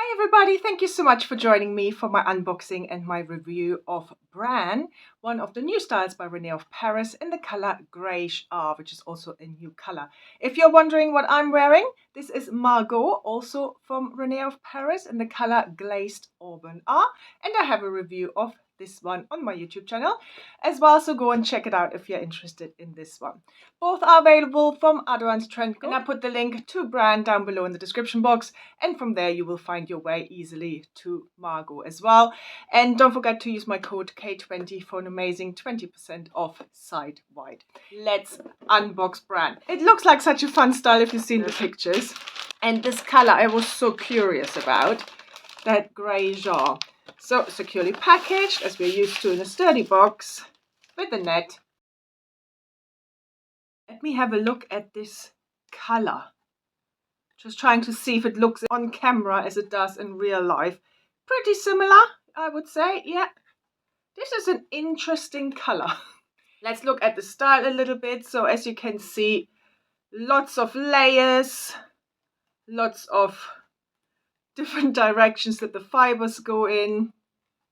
Hi everybody, thank you so much for joining me for my unboxing and my review of Brann, one of the new styles by René of Paris in the color Greige-R, which is also a new color. If you're wondering what I'm wearing, this is Margot, also from René of Paris in the color Glazed Auburn R, and I have a review of this one on my YouTube channel as well, so go and check it out if you're interested in this one. Both are available from Aderans Trendco, and I put the link to Brann down below in the description box, and from there you will find your way easily to Margot as well. And don't forget to use my code K20 for an amazing 20% off site wide. Let's unbox Brann. It looks like such a fun style if you've seen the pictures, and this color I was so curious about, that Greige-R. So securely packaged as we're used to in a sturdy box with a net. Let me have a look at this color. Just trying to see if it looks on camera as it does in real life. Pretty similar, I would say. Yeah, this is an interesting color. Let's look at the style a little bit. So as you can see, lots of layers, lots of different directions that the fibers go in.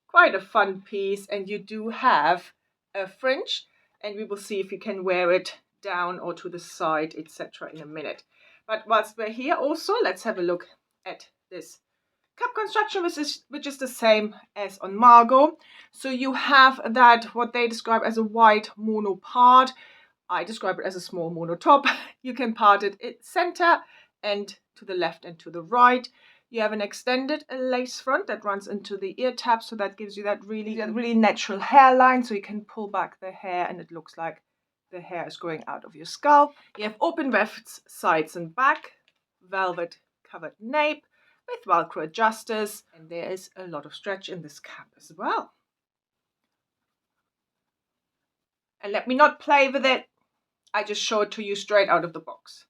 Quite a fun piece, and you do have a fringe, and we will see if you can wear it down or to the side, etc. in a minute. But whilst we're here also, let's have a look at this cup construction, which is the same as on Margot. So you have that, what they describe as a wide mono part. I describe it as a small mono top. You can part it in center and to the left and to the right. You have an extended lace front that runs into the ear tab, so that gives you that really natural hairline, so you can pull back the hair and it looks like the hair is growing out of your scalp. You have open wefts sides and back, velvet covered nape with Velcro adjusters, and there is a lot of stretch in this cap as well. And let me not play with it, I just show it to you straight out of the box.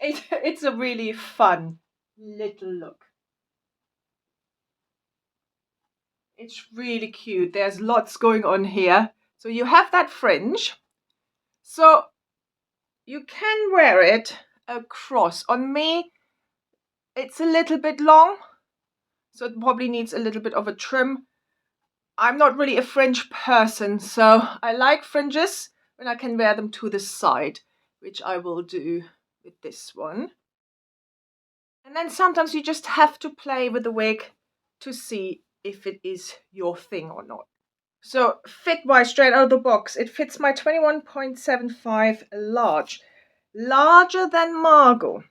It's a really fun little look. It's really cute. There's lots going on here. So you have that fringe. So you can wear it across. On me, it's a little bit long, so it probably needs a little bit of a trim. I'm not really a fringe person, so I like fringes when I can wear them to the side, which I will do with this one. And then sometimes you just have to play with the wig to see if it is your thing or not. So fit-wise, straight out of the box, it fits my 21.75 large. Larger than Margot,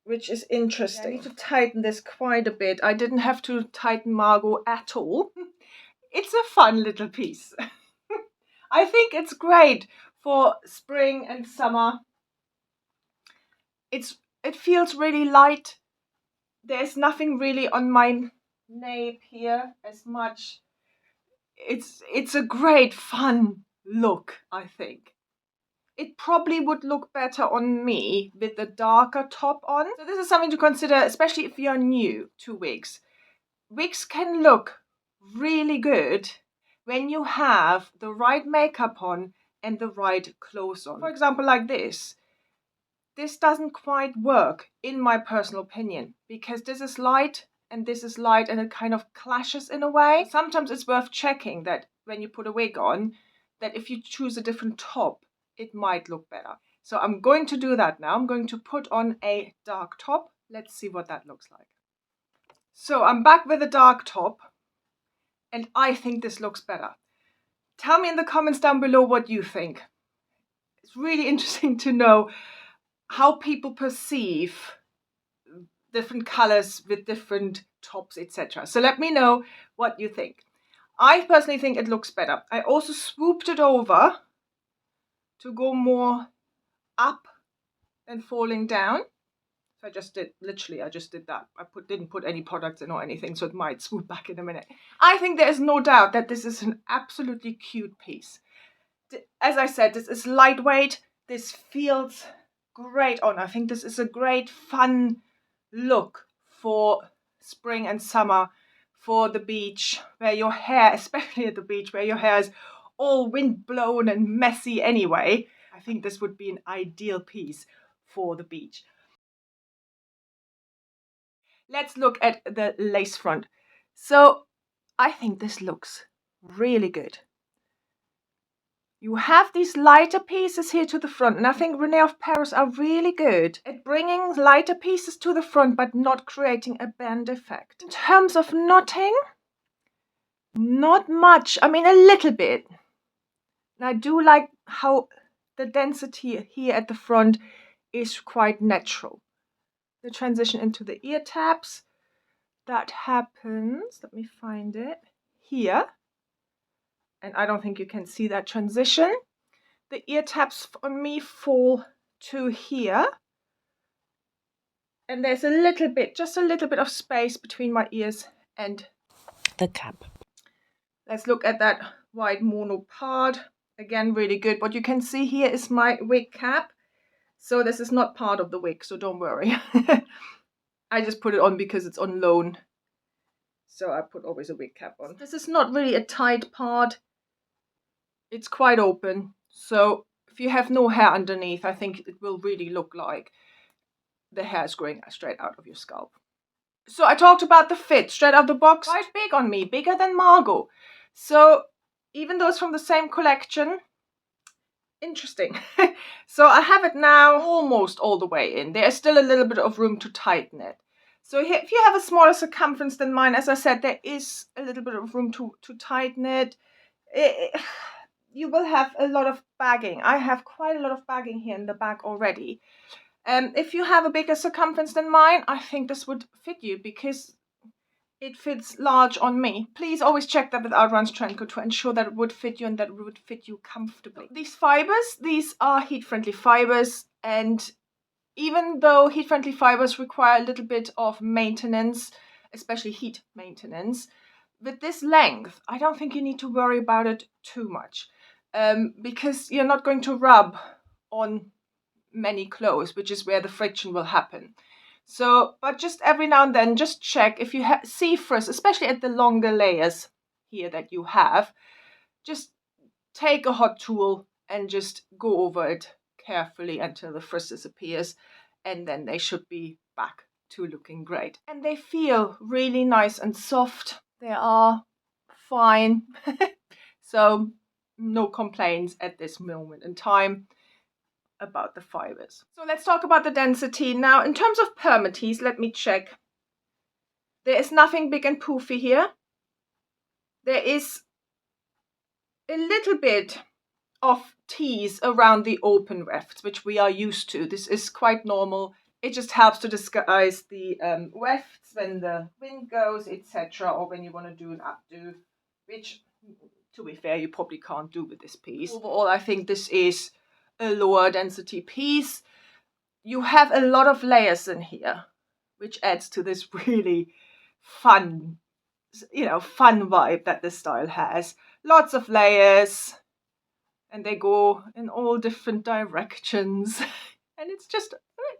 which is interesting. I need to tighten this quite a bit. I didn't have to tighten Margot at all. It's a fun little piece. I think it's great for spring and summer. It feels really light. There's nothing really on my nape here as much. It's a great fun look, I think. It probably would look better on me with the darker top on. So this is something to consider, especially if you're new to wigs. Wigs can look really good when you have the right makeup on and the right clothes on. For example, like this. This doesn't quite work, in my personal opinion, because this is light and this is light and it kind of clashes in a way. Sometimes it's worth checking that when you put a wig on, that if you choose a different top, it might look better. So I'm going to do that now. I'm going to put on a dark top. Let's see what that looks like. So I'm back with a dark top, and I think this looks better. Tell me in the comments down below what you think. It's really interesting to know how people perceive different colors with different tops, etc. So let me know what you think. I personally think it looks better. I also swooped it over to go more up and falling down. So I just did that. I didn't put any products in or anything, so it might swoop back in a minute. I think there is no doubt that this is an absolutely cute piece. As I said, this is lightweight. This feels great on. I think this is a great fun look for spring and summer, for the beach, where your hair, especially at the beach, where your hair is all wind blown and messy anyway. I think this would be an ideal piece for the beach. Let's look at the lace front. So I think this looks really good. You have these lighter pieces here to the front, and I think René of Paris are really good at bringing lighter pieces to the front but not creating a band effect. In terms of knotting, not much. I mean, a little bit. And I do like how the density here at the front is quite natural. The transition into the ear tabs, that happens, let me find it, here. And I don't think you can see that transition. The ear tabs on me fall to here. And there's a little bit, just a little bit of space between my ears and the cap. Let's look at that white mono part. Again, really good. What you can see here is my wig cap. So this is not part of the wig, so don't worry. I just put it on because it's on loan. So I put always a wig cap on. This is not really a tight part. It's quite open. So if you have no hair underneath, I think it will really look like the hair is growing straight out of your scalp. So I talked about the fit straight out of the box. Quite big on me, bigger than Margot. So even though it's from the same collection, interesting. So I have it now almost all the way in. There's still a little bit of room to tighten it. So here, if you have a smaller circumference than mine, as I said, there is a little bit of room to tighten it. You will have a lot of bagging. I have quite a lot of bagging here in the back already. If you have a bigger circumference than mine, I think this would fit you because it fits large on me. Please always check that with Aderans Trendco to ensure that it would fit you and that it would fit you comfortably. These fibers, these are heat-friendly fibers, and even though heat-friendly fibers require a little bit of maintenance, especially heat maintenance, with this length, I don't think you need to worry about it too much because you're not going to rub on many clothes, which is where the friction will happen. So, but just every now and then, just check if you see frizz, especially at the longer layers here that you have. Just take a hot tool and just go over it carefully until the frizz disappears, and then they should be back to looking great. And they feel really nice and soft. They are fine. So no complaints at this moment in time about the fibers. So let's talk about the density. Now, in terms of permatease, let me check. There is nothing big and poofy here. There is a little bit of tease around the open wefts, which we are used to. This is quite normal. It just helps to disguise the wefts when the wind goes, etc., or when you want to do an updo, which, to be fair, you probably can't do with this piece. Overall, I think this is a lower density piece. You have a lot of layers in here, which adds to this really fun, fun vibe that this style has. Lots of layers, and they go in all different directions. And it's just,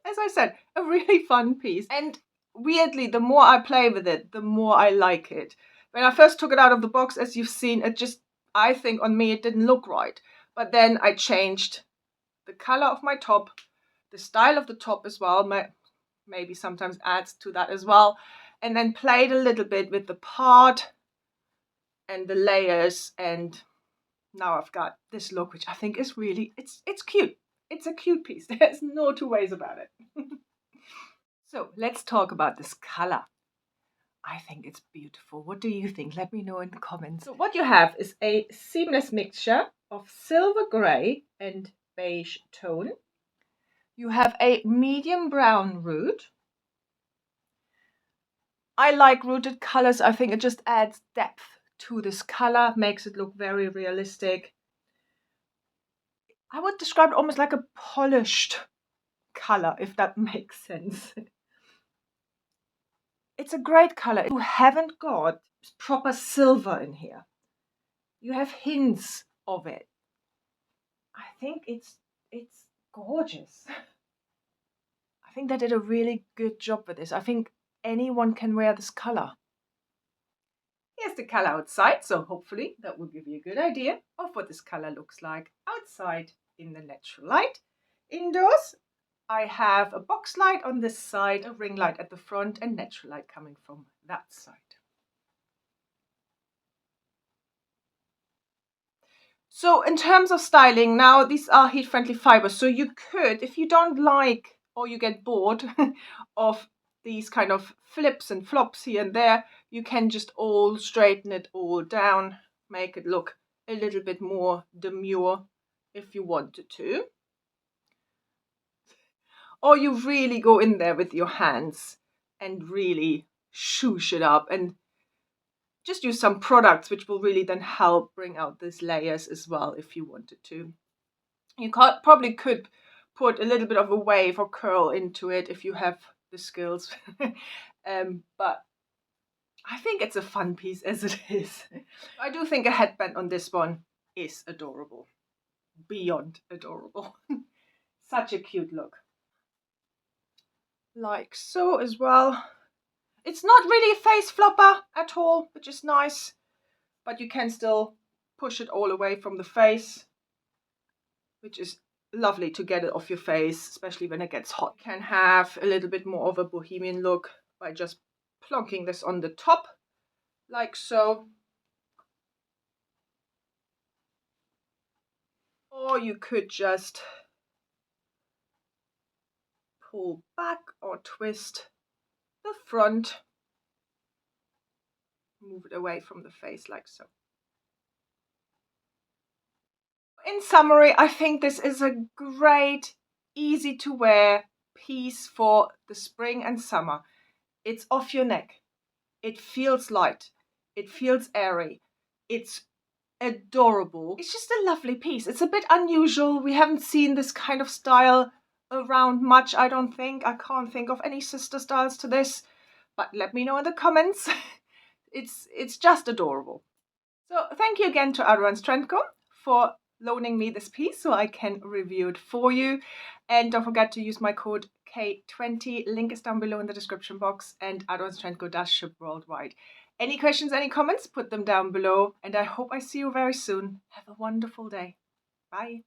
as I said, a really fun piece. And weirdly, the more I play with it, the more I like it. When I first took it out of the box, as you've seen, it just, I think on me, it didn't look right. But then I changed the color of my top, the style of the top as well, maybe sometimes adds to that as well, and then played a little bit with the part and the layers, and now I've got this look, which I think is really, it's cute. It's a cute piece. There's no two ways about it. So let's talk about this color. I think it's beautiful. What do you think? Let me know in the comments. So what you have is a seamless mixture of silver grey and beige tone. You have a medium brown root. I like rooted colors. I think it just adds depth to this color, makes it look very realistic. I would describe it almost like a polished color, if that makes sense. It's a great color. You haven't got proper silver in here. You have hints of it. I think it's gorgeous. I think they did a really good job with this. I think anyone can wear this color. Here's the color outside, so hopefully that will give you a good idea of what this color looks like outside in the natural light. Indoors, I have a box light on this side, a ring light at the front, and natural light coming from that side. So in terms of styling, now these are heat-friendly fibers. So you could, if you don't like or you get bored of these kind of flips and flops here and there, you can just all straighten it all down, make it look a little bit more demure if you wanted to. Or you really go in there with your hands and really shoosh it up and just use some products which will really then help bring out these layers as well if you wanted to. You probably could put a little bit of a wave or curl into it if you have the skills. But I think it's a fun piece as it is. I do think a headband on this one is adorable. Beyond adorable. Such a cute look. Like so as well. It's not really a face flopper at all, which is nice. But you can still push it all away from the face, which is lovely to get it off your face, especially when it gets hot. You can have a little bit more of a bohemian look by just plonking this on the top, like so. Or you could just pull back or twist the front, move it away from the face like so. In summary, I think this is a great, easy to wear piece for the spring and summer. It's off your neck. It feels light. It feels airy. It's adorable. It's just a lovely piece. It's a bit unusual. We haven't seen this kind of style around much, I don't think. I can't think of any sister styles to this, but let me know in the comments. It's just adorable. So thank you again to Aderans Trendco for loaning me this piece so I can review it for you. And don't forget to use my code K20. Link is down below in the description box, and Aderans Trendco does ship worldwide. Any questions, any comments, put them down below, and I hope I see you very soon. Have a wonderful day. Bye.